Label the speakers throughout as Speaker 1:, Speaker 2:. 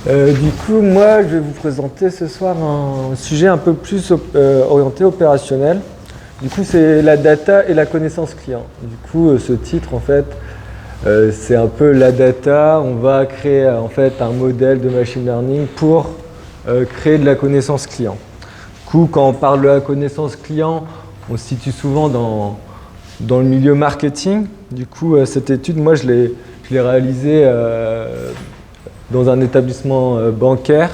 Speaker 1: Du coup, moi, je vais vous présenter ce soir un sujet un peu plus orienté opérationnel. Du coup, c'est la data et la connaissance client. Du coup, ce titre, en fait, c'est un peu la data. On va créer en fait un modèle de machine learning pour créer de la connaissance client. Du coup, quand on parle de la connaissance client, on se situe souvent dans le milieu marketing. Du coup, cette étude, moi, je l'ai réalisée dans un établissement bancaire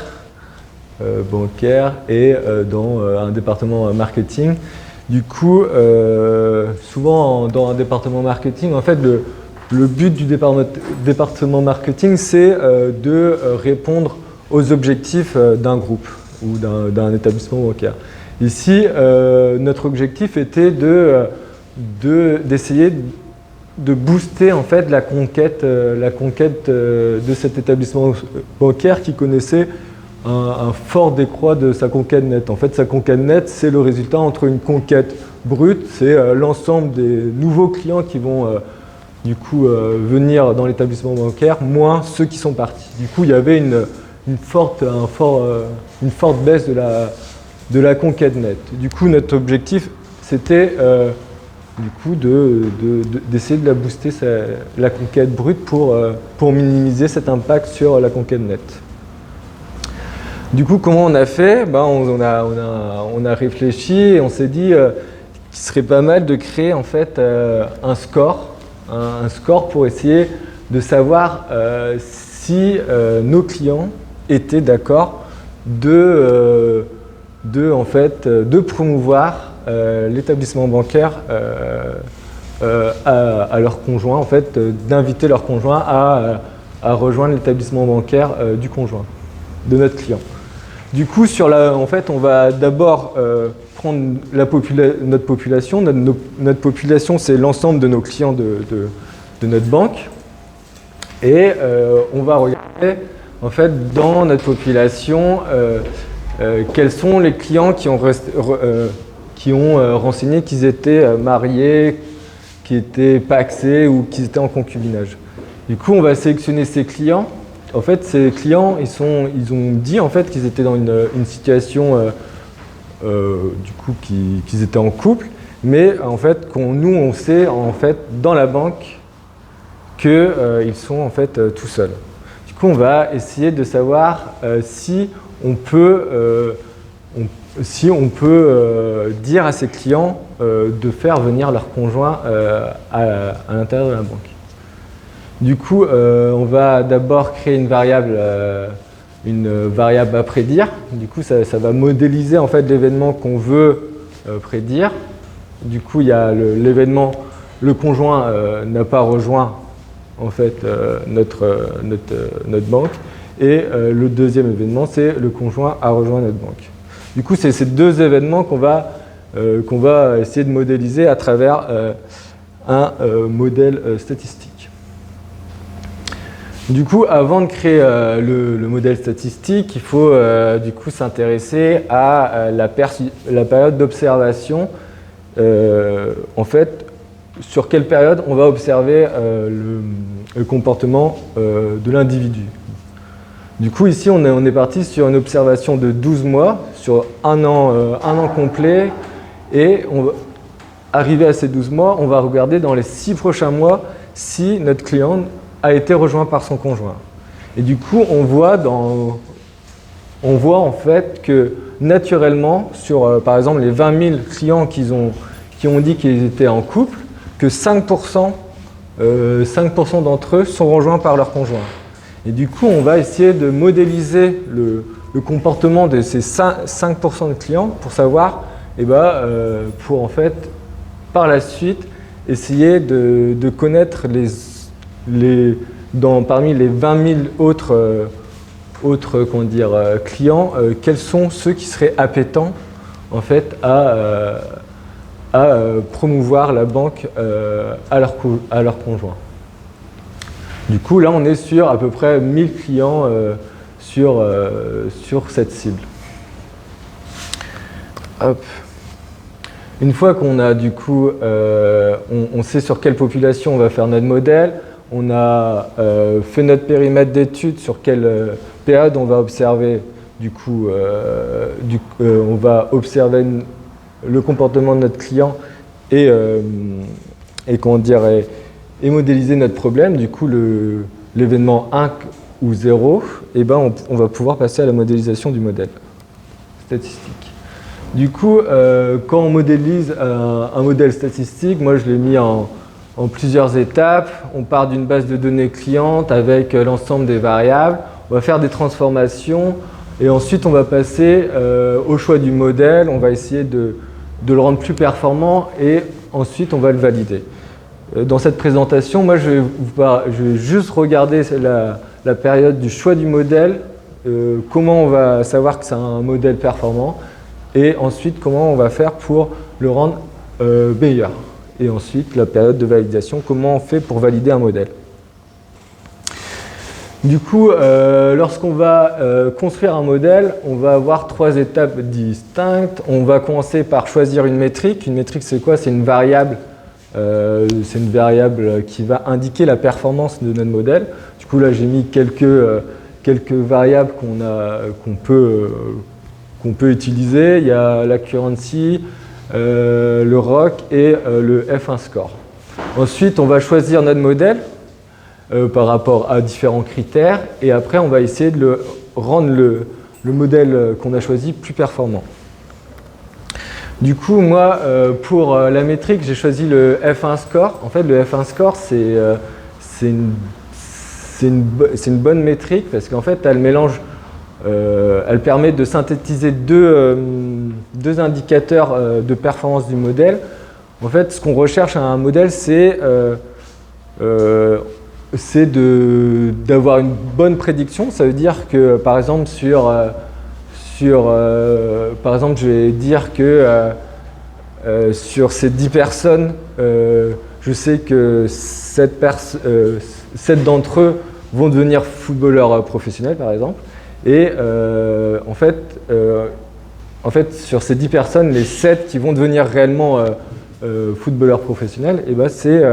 Speaker 1: et dans un département marketing. Du coup, souvent dans un département marketing, en fait, le but du département marketing, c'est de répondre aux objectifs d'un groupe ou d'un établissement bancaire. Ici, notre objectif était d'essayer de booster en fait la conquête de cet établissement bancaire qui connaissait un fort décroît de sa conquête nette. En fait, sa conquête nette, c'est le résultat entre une conquête brute, c'est l'ensemble des nouveaux clients qui vont venir dans l'établissement bancaire, moins ceux qui sont partis. Du coup, il y avait une forte baisse de la conquête nette. Du coup, notre objectif, c'était d'essayer de la booster, la conquête brute, pour minimiser cet impact sur la conquête nette. Du coup, comment on a fait? On a réfléchi et on s'est dit qu'il serait pas mal de créer en fait un score pour essayer de savoir si nos clients étaient d'accord de promouvoir l'établissement bancaire à leurs conjoints, en fait, d'inviter leurs conjoints à rejoindre l'établissement bancaire du conjoint, de notre client. Du coup, on va d'abord prendre notre population. Notre population, c'est l'ensemble de nos clients de notre banque. Et on va regarder, en fait, dans notre population, quels sont les clients qui ont renseigné qu'ils étaient mariés, qui étaient pacsés ou qui étaient en concubinage. Du coup, on va sélectionner ces clients. En fait, ces clients, ils ont dit en fait qu'ils étaient dans une situation qu'ils étaient en couple, mais en fait, on sait en fait dans la banque qu'ils sont en fait tout seuls. Du coup, on va essayer de savoir si on peut dire à ces clients de faire venir leur conjoint à l'intérieur de la banque. Du coup, on va d'abord créer une variable à prédire. Du coup, ça va modéliser en fait l'événement qu'on veut prédire. Du coup, il y a l'événement, le conjoint n'a pas rejoint en fait notre banque. Et le deuxième événement, c'est le conjoint a rejoint notre banque. Du coup, c'est ces deux événements qu'on va essayer de modéliser à travers un modèle statistique. Du coup, avant de créer le modèle statistique, il faut s'intéresser à la période d'observation. En fait, sur quelle période on va observer le comportement de l'individu. Du coup, ici, on est parti sur une observation de 12 mois, sur un an complet. Et arrivé à ces 12 mois, on va regarder dans les 6 prochains mois si notre client a été rejoint par son conjoint. Et du coup, on voit en fait que naturellement, sur par exemple les 20 000 clients qui ont dit qu'ils étaient en couple, que 5% d'entre eux sont rejoints par leur conjoint. Et du coup, on va essayer de modéliser le comportement de ces 5% de clients pour savoir, pour en fait, par la suite, essayer de connaître parmi les 20 000 autres clients, quels sont ceux qui seraient appétents en fait à promouvoir la banque à leur conjoint. Du coup, là, on est sur à peu près 1000 clients sur cette cible. Hop. Une fois qu'on a on sait sur quelle population on va faire notre modèle, on a fait notre périmètre d'étude sur quelle période on va observer. Du coup, on va observer le comportement de notre client et comment dire, et modéliser notre problème. Du coup, l'événement 1 ou 0, eh ben, on va pouvoir passer à la modélisation du modèle statistique. Du coup, quand on modélise un modèle statistique, moi je l'ai mis en plusieurs étapes. On part d'une base de données cliente avec l'ensemble des variables. On va faire des transformations et ensuite on va passer au choix du modèle. On va essayer de le rendre plus performant et ensuite on va le valider. Dans cette présentation, moi je vais juste regarder la période du choix du modèle, comment on va savoir que c'est un modèle performant et ensuite comment on va faire pour le rendre meilleur. Et ensuite la période de validation, comment on fait pour valider un modèle. Du coup, lorsqu'on va construire un modèle, on va avoir 3 étapes distinctes. On va commencer par choisir une métrique. Une métrique, c'est quoi? C'est une variable. C'est une variable qui va indiquer la performance de notre modèle. Du coup, là, j'ai mis quelques variables qu'on peut utiliser. Il y a l'accuracy, le ROC et le F1 score. Ensuite, on va choisir notre modèle par rapport à différents critères et après, on va essayer de rendre le modèle qu'on a choisi plus performant. Du coup, moi, pour la métrique, j'ai choisi le F1 score. En fait, le F1 score, c'est une bonne métrique parce qu'en fait, elle mélange, elle permet de synthétiser deux indicateurs de performance du modèle. En fait, ce qu'on recherche à un modèle, c'est d'avoir une bonne prédiction. Ça veut dire que, par exemple, par exemple, je vais dire que sur ces 10 personnes, je sais que 7 d'entre eux vont devenir footballeurs professionnels, par exemple. Et en fait, sur ces 10 personnes, les 7 qui vont devenir réellement footballeurs professionnels, eh ben, c'est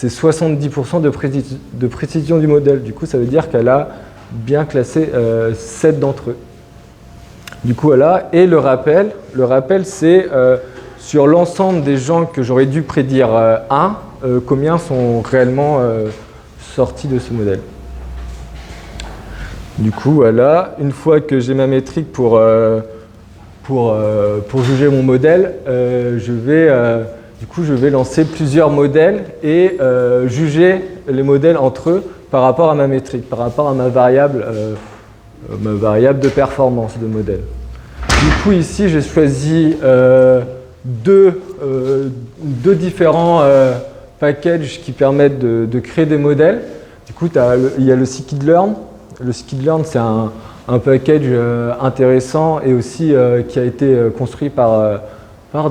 Speaker 1: 70% de précision du modèle. Du coup, ça veut dire qu'elle a bien classé 7 d'entre eux. Du coup, voilà. Et le rappel, c'est sur l'ensemble des gens que j'aurais dû prédire 1, combien sont réellement sortis de ce modèle. Du coup, voilà. Une fois que j'ai ma métrique pour juger mon modèle, je vais lancer plusieurs modèles et juger les modèles entre eux par rapport à ma métrique, par rapport à ma variable de performance de modèle. Du coup, ici, j'ai choisi deux différents packages qui permettent de créer des modèles. Du coup, il y a le scikit-learn. Le scikit-learn, c'est un package intéressant et aussi qui a été construit par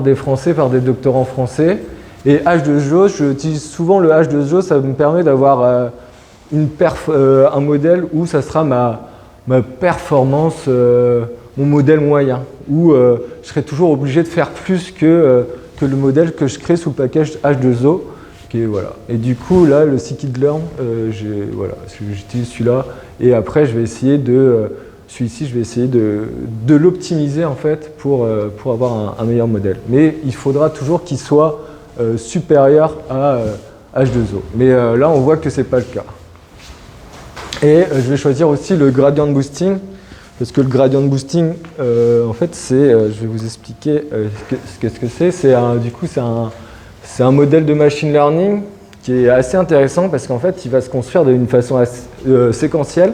Speaker 1: des Français, par des doctorants français. Et H2O, j'utilise souvent le H2O, ça me permet d'avoir un modèle où ça sera ma performance, mon modèle moyen, où je serai toujours obligé de faire plus que le modèle que je crée sous le package H2O. Voilà. Et du coup, là, le scikit-learn, j'utilise celui-là. Et après, je vais essayer de l'optimiser en fait pour avoir un meilleur modèle. Mais il faudra toujours qu'il soit supérieur à H2O. Mais là, on voit que ce n'est pas le cas. Et je vais choisir aussi le gradient boosting, parce que le gradient boosting, en fait, je vais vous expliquer qu'est-ce que c'est. C'est un modèle de machine learning qui est assez intéressant parce qu'en fait, il va se construire d'une façon séquentielle.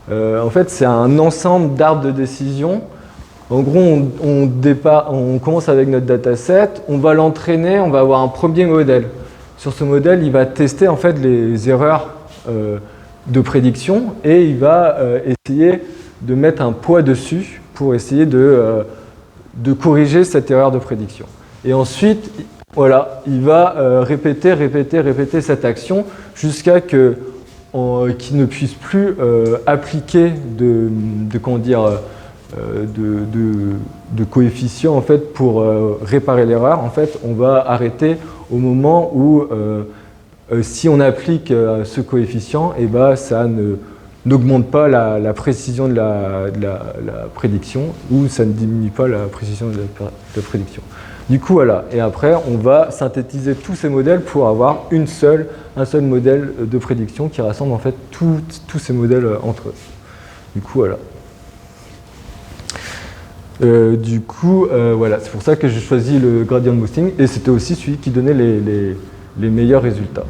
Speaker 1: En fait, c'est un ensemble d'arbres de décision. En gros, on commence avec notre dataset, on va l'entraîner, on va avoir un premier modèle. Sur ce modèle, il va tester en fait les erreurs de prédiction et il va essayer de mettre un poids dessus pour essayer de corriger cette erreur de prédiction. Et ensuite, voilà, il va répéter cette action jusqu'à qu'il ne puisse plus appliquer de coefficients en fait, pour réparer l'erreur. En fait, on va arrêter au moment où si on applique ce coefficient, et ben, ça n'augmente pas la précision de la prédiction, ou ça ne diminue pas la précision de la prédiction. Du coup, voilà. Et après, on va synthétiser tous ces modèles pour avoir un seul modèle de prédiction qui rassemble en fait tous ces modèles entre eux. Du coup, voilà. Voilà, c'est pour ça que j'ai choisi le gradient boosting, et c'était aussi celui qui donnait les meilleurs résultats.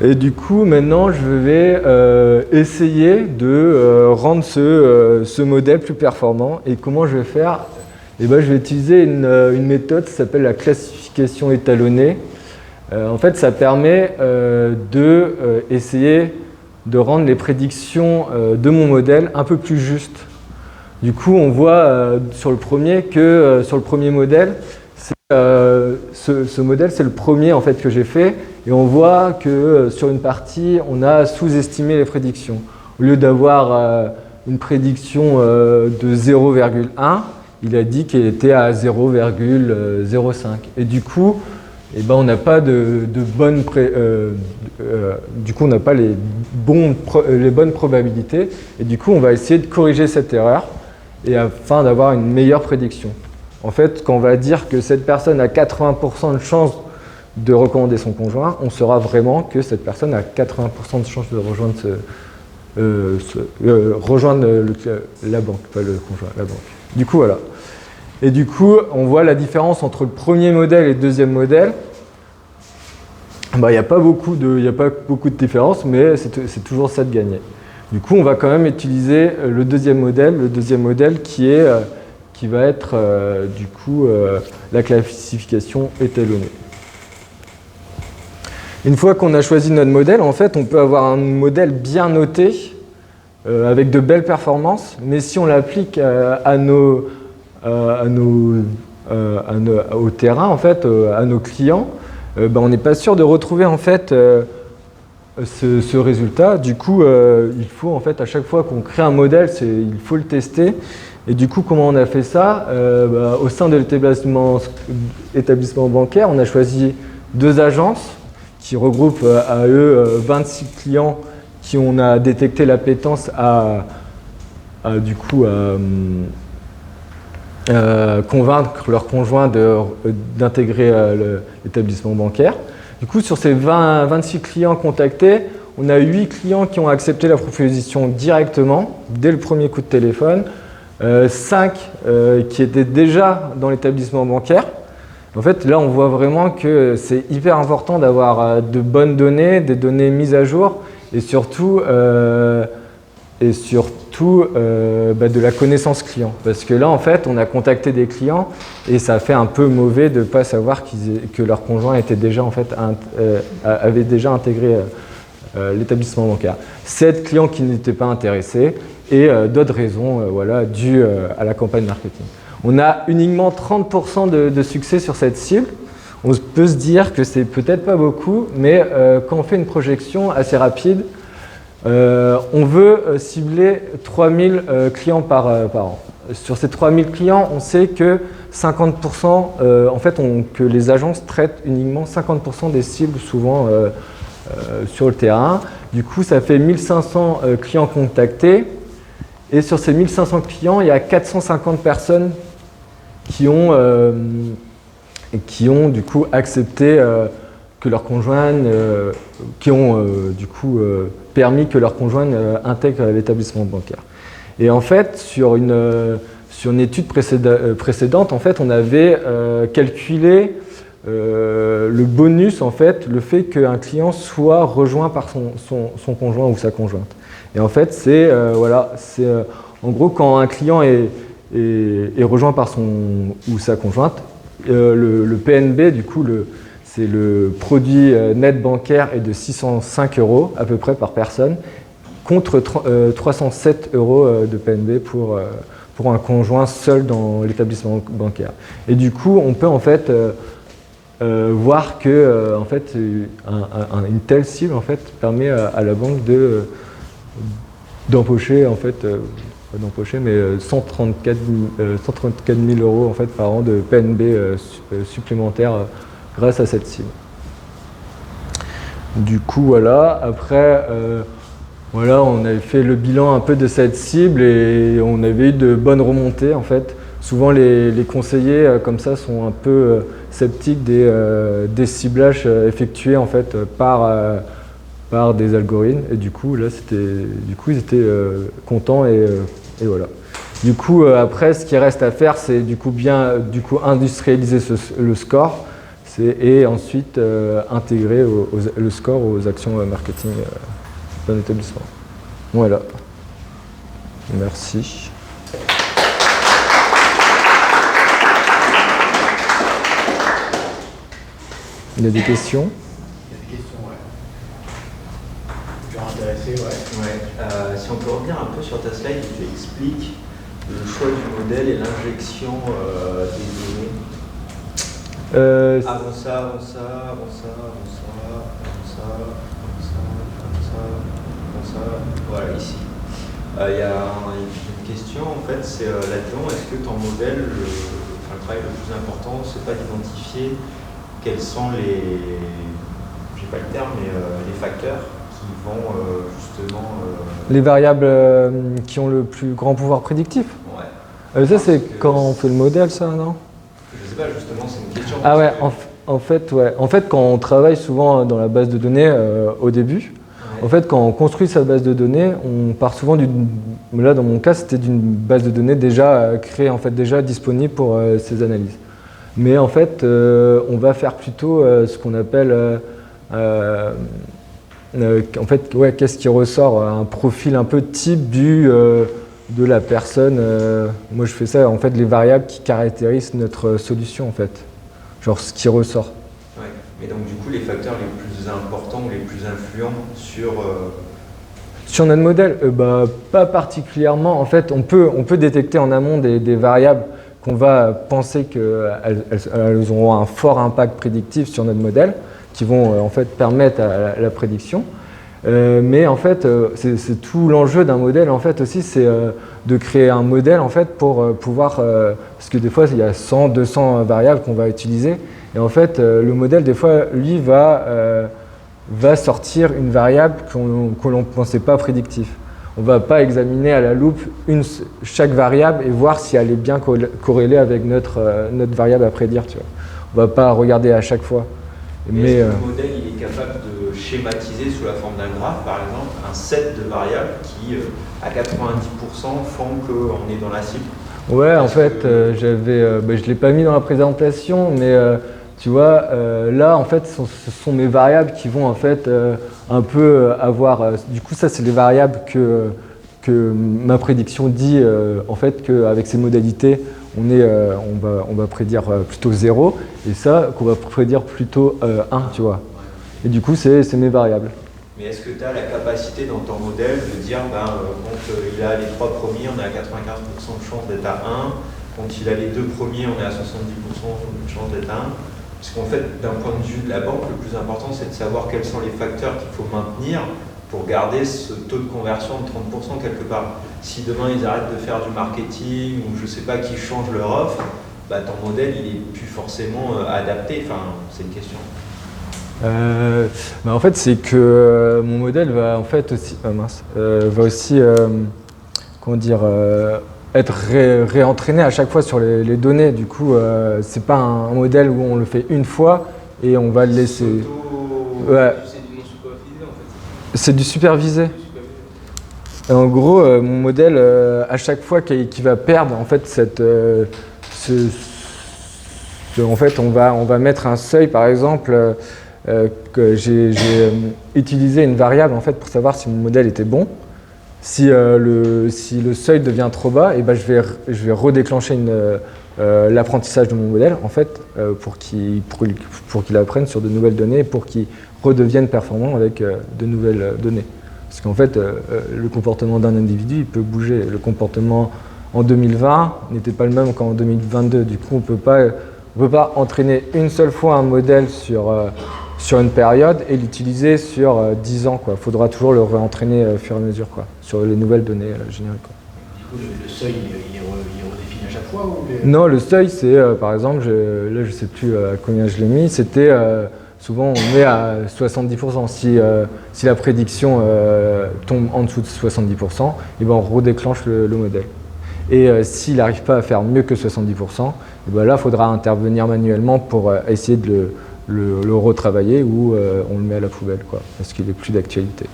Speaker 1: Et du coup, maintenant, je vais essayer de rendre ce modèle plus performant. Et comment je vais faire? Eh ben, je vais utiliser une méthode qui s'appelle la classification étalonnée. En fait, ça permet d'essayer de rendre les prédictions de mon modèle un peu plus justes. Du coup, on voit sur le premier que sur le premier modèle, ce modèle, c'est le premier en fait, que j'ai fait. Et on voit que sur une partie, on a sous-estimé les prédictions. Au lieu d'avoir une prédiction de 0,1, il a dit qu'elle était à 0,05. Et du coup, eh ben, on n'a pas du coup, on n'a pas les bonnes probabilités. Et du coup, on va essayer de corriger cette erreur et afin d'avoir une meilleure prédiction. En fait, quand on va dire que cette personne a 80% de chance de recommander son conjoint, on saura vraiment que cette personne a 80% de chance de rejoindre la banque, pas le conjoint, la banque. Du coup, voilà. Et du coup, on voit la différence entre le premier modèle et le deuxième modèle. Il n'y a pas beaucoup de différence, mais c'est toujours ça de gagner. Du coup, on va quand même utiliser le deuxième modèle qui va être du coup la classification étalonnée. Une fois qu'on a choisi notre modèle, en fait, on peut avoir un modèle bien noté, avec de belles performances, mais si on l'applique au terrain, en fait, à nos clients, on n'est pas sûr de retrouver en fait ce résultat. Du coup, il faut en fait à chaque fois qu'on crée un modèle, il faut le tester. Et du coup, comment on a fait ça? Au sein de l'établissement bancaire, on a choisi 2 agences qui regroupent à eux 26 clients qui on a détecté l'appétence à convaincre leurs conjoints d'intégrer l'établissement bancaire. Du coup, sur ces 26 clients contactés, on a 8 clients qui ont accepté la proposition directement, dès le premier coup de téléphone, 5 qui étaient déjà dans l'établissement bancaire. En fait, là, on voit vraiment que c'est hyper important d'avoir de bonnes données, des données mises à jour, et surtout de la connaissance client. Parce que là, en fait, on a contacté des clients et ça fait un peu mauvais de ne pas savoir que leur conjoint avait déjà intégré l'établissement bancaire. 7 clients qui n'étaient pas intéressés et d'autres raisons dues à la campagne marketing. On a uniquement 30% de succès sur cette cible. On peut se dire que c'est peut-être pas beaucoup, mais quand on fait une projection assez rapide, on veut cibler 3000 clients par an. Sur ces 3000 clients, on sait que 50%, que les agences traitent uniquement 50% des cibles souvent sur le terrain. Du coup, ça fait 1500 clients contactés. Et sur ces 1500 clients, il y a 450 personnes qui ont du coup accepté que leur conjointe, qui ont permis que leur conjointe intègre l'établissement bancaire. Et en fait, sur une étude précédente, en fait, on avait calculé le bonus, en fait, le fait qu'un client soit rejoint par son conjoint ou sa conjointe. Et en fait, c'est en gros quand un client est rejoint par son ou sa conjointe, le PNB, du coup, c'est le produit net bancaire est de 605 € à peu près par personne, contre 307 € de PNB pour un conjoint seul dans l'établissement bancaire. Et du coup, on peut en fait voir que une telle cible en fait permet à la banque d'empocher en fait. Mais 134 000 € en fait, par an de PNB supplémentaires grâce à cette cible. Du coup, voilà. Après, voilà, on avait fait le bilan un peu de cette cible et on avait eu de bonnes remontées en fait. Souvent, les conseillers comme ça sont un peu sceptiques des ciblages effectués en fait par des algorithmes. Et du coup, là, ils étaient contents et voilà. Du coup, après, ce qui reste à faire, c'est du coup industrialiser le score et ensuite intégrer le score aux actions marketing d'un établissement. Voilà. Merci. Il y a des questions?
Speaker 2: Il y a des questions, ouais. Genre intéressé, ouais.
Speaker 3: Si on peut revenir un peu sur ta slide où tu expliques le choix du modèle et l'injection des données. Avant ça. Voilà, ici. Il y a une question, en fait, c'est là-dedans, est-ce que ton modèle, le travail le plus important, c'est pas d'identifier quels sont j'ai pas le terme, mais les facteurs qui vont justement...
Speaker 1: Les variables qui ont le plus grand pouvoir prédictif?
Speaker 3: Ouais.
Speaker 1: Ça, c'est quand on fait le modèle, ça, non?
Speaker 3: Je sais pas, justement, c'est une question.
Speaker 1: Ah ouais, en fait, ouais. En fait, quand on travaille souvent dans la base de données au début, en fait, quand on construit sa base de données, on part souvent là, dans mon cas, c'était d'une base de données déjà créée, en fait, déjà disponible pour ces analyses. Mais en fait, on va faire plutôt ce qu'on appelle, en fait, ouais, qu'est-ce qui ressort, un profil un peu type de la personne. Moi, je fais ça, en fait, les variables qui caractérisent notre solution, en fait, genre ce qui ressort.
Speaker 3: Ouais. Mais donc, du coup, les facteurs les plus importants ou les plus influents
Speaker 1: sur notre modèle, pas particulièrement. En fait, on peut détecter en amont des variables qu'on va penser qu'elles auront un fort impact prédictif sur notre modèle, qui vont en fait permettre à la prédiction. Mais en fait, c'est tout l'enjeu d'un modèle en fait aussi, c'est de créer un modèle en fait pour pouvoir, parce que des fois il y a 100, 200 variables qu'on va utiliser, et en fait le modèle des fois lui va sortir une variable que l'on ne pensait pas prédictive. On ne va pas examiner à la loupe chaque variable et voir si elle est bien corrélée avec notre variable à prédire. Tu vois. On ne va pas regarder à chaque fois.
Speaker 3: Mais est-ce que le modèle il est capable de schématiser sous la forme d'un graphe, par exemple, un set de variables qui, à 90%, font qu'on est dans la cible?
Speaker 1: Ouais, en fait, je ne l'ai pas mis dans la présentation, mais tu vois, là, en fait, ce sont mes variables qui vont en fait un peu avoir. Du coup, ça, c'est les variables que ma prédiction dit en fait qu'avec ces modalités, on va prédire plutôt 0, et ça, qu'on va prédire plutôt 1, tu vois. Et du coup, c'est mes variables.
Speaker 3: Mais est-ce que tu as la capacité dans ton modèle de dire, quand il a les 3 premiers, on est à 95% de chance d'être à 1, quand il a les 2 premiers, on est à 70% de chance d'être à 1? Parce qu'en fait, d'un point de vue de la banque, le plus important, c'est de savoir quels sont les facteurs qu'il faut maintenir pour garder ce taux de conversion de 30% quelque part. Si demain, ils arrêtent de faire du marketing ou je ne sais pas, qui changent leur offre, ton modèle, il n'est plus forcément adapté. Enfin, c'est une question.
Speaker 1: En fait, c'est que mon modèle va en fait aussi, va aussi comment dire, être réentraîné à chaque fois sur les données. Du coup, c'est pas un modèle où on le fait une fois et on va le laisser. Ouais.
Speaker 2: C'est du non supervisé en fait.
Speaker 1: C'est du supervisé. En gros, mon modèle, à chaque fois qu'il va perdre en fait en fait, on va mettre un seuil, par exemple. Que j'ai utilisé une variable en fait pour savoir si mon modèle était bon. Si le seuil devient trop bas, et je vais redéclencher l'apprentissage de mon modèle en fait pour qu'il apprenne sur de nouvelles données et pour qu'il redevienne performant avec de nouvelles données. Parce qu'en fait, le comportement d'un individu il peut bouger. Le comportement en 2020 n'était pas le même qu'en 2022. Du coup, on peut pas entraîner une seule fois un modèle sur une période et l'utiliser sur 10 ans. Il faudra toujours le réentraîner au fur et à mesure sur les nouvelles données générales.
Speaker 2: Du coup, le seuil, il est redéfini à chaque fois ou
Speaker 1: Non, le seuil, c'est par exemple, là je ne sais plus à combien je l'ai mis, c'était souvent on met à 70%. Si la prédiction tombe en dessous de 70%, et ben on redéclenche le modèle. Et s'il n'arrive pas à faire mieux que 70%, et ben là, il faudra intervenir manuellement pour essayer de le retravailler ou on le met à la poubelle, quoi, parce qu'il n'est plus d'actualité.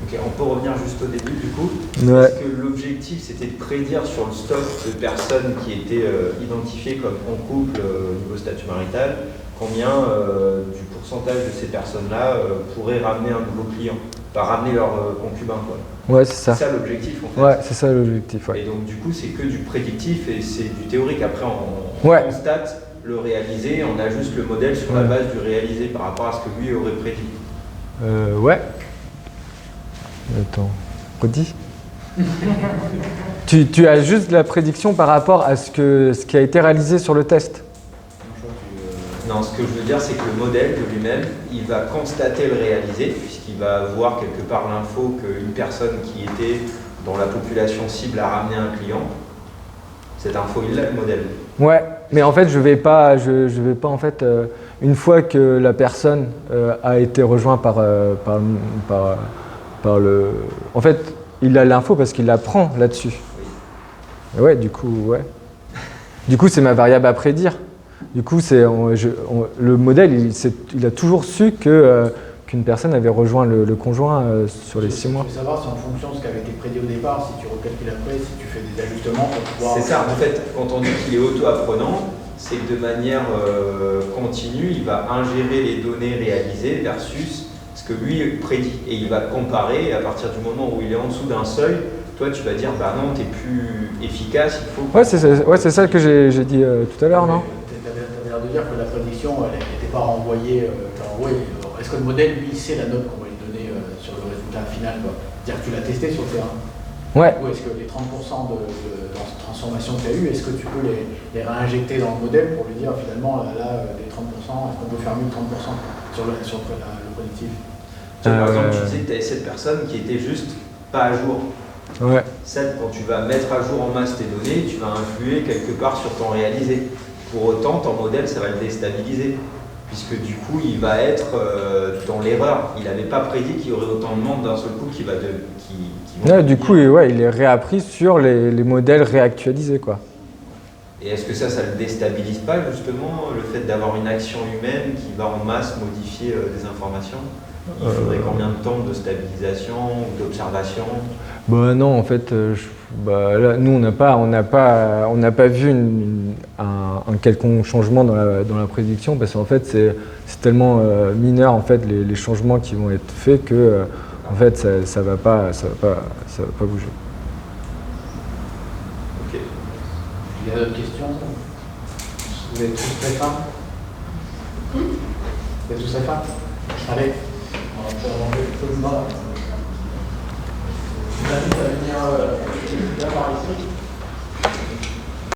Speaker 3: Ok, on peut revenir juste au début du coup.
Speaker 1: Ouais.
Speaker 3: Est-ce que l'objectif c'était de prédire sur le stock de personnes qui étaient identifiées comme en couple au niveau statut marital, combien du pourcentage de ces personnes-là pourraient ramener un nouveau client, enfin ramener leur concubin, quoi.
Speaker 1: Ouais, c'est ça.
Speaker 3: C'est ça l'objectif en fait.
Speaker 1: Ouais, c'est ça l'objectif. Ouais.
Speaker 3: Et donc du coup c'est que du prédictif et c'est du théorique. Après on
Speaker 1: Ouais.
Speaker 3: constate le réalisé, on ajuste le modèle sur la base du réalisé par rapport à ce que lui aurait prédit.
Speaker 1: Ouais. Attends, redis. tu as juste la prédiction par rapport à ce qui a été réalisé sur le test.
Speaker 3: Non, ce que je veux dire, c'est que le modèle de lui-même, il va constater le réalisé, puisqu'il va voir quelque part l'info qu'une personne qui était dans la population cible a ramené un client. Cette info, il l'a, le modèle. Ouais,
Speaker 1: mais en fait, je vais pas en fait, une fois que la personne a été rejointe par le... En fait, il a l'info parce qu'il la prend là-dessus. Oui. Ouais, du coup, ouais. Du coup, c'est ma variable à prédire. Du coup, le modèle, il a toujours su qu'une personne avait rejoint le conjoint sur les 6 mois.
Speaker 2: Tu veux savoir si en fonction de ce qui avait été prédit au départ, si tu recalcules après, si tu fais des ajustements pour pouvoir...
Speaker 3: C'est ça, en fait, quand on dit qu'il est auto-apprenant, c'est que de manière continue, il va ingérer les données réalisées versus ce que lui prédit. Et il va comparer, et à partir du moment où il est en dessous d'un seuil, toi tu vas dire, bah non, t'es plus efficace, il faut...
Speaker 1: Ouais, c'est ça que j'ai dit tout à l'heure, non?
Speaker 2: T'avais l'air de dire que la prédiction, elle n'était pas renvoyée. Est-ce que le modèle, lui, sait la note qu'on va lui donner sur le résultat final, quoi? C'est-à-dire que tu l'as testé sur le terrain.
Speaker 1: Ouais.
Speaker 2: Ou est-ce que les 30% de transformation que tu as eu, est-ce que tu peux les réinjecter dans le modèle pour lui dire finalement, là, les 30%, est-ce qu'on peut faire mieux que 30% sur le prédictif?
Speaker 3: Par exemple, tu disais que tu avais cette personne qui était juste pas à jour.
Speaker 1: Ouais.
Speaker 3: Celle, quand tu vas mettre à jour en masse tes données, tu vas influer quelque part sur ton réalisé. Pour autant, ton modèle, ça va le déstabiliser. Puisque du coup, il va être dans l'erreur. Il n'avait pas prédit qu'il y aurait autant de monde d'un seul coup qui va
Speaker 1: du coup, il est réappris sur les modèles réactualisés, quoi.
Speaker 3: Et est-ce que ça le déstabilise pas justement, le fait d'avoir une action humaine qui va en masse modifier des informations? Il faudrait combien de temps de stabilisation ou d'observation?
Speaker 1: Bah non, en fait, là, nous on n'a pas vu un quelconque changement dans la prédiction parce qu'en fait c'est tellement mineur en fait les changements qui vont être faits que en fait ça va pas bouger.
Speaker 2: Ok. Il y a d'autres questions? Vous êtes tous très fins? Vous êtes tous très fins? Allez, on va faire un peu de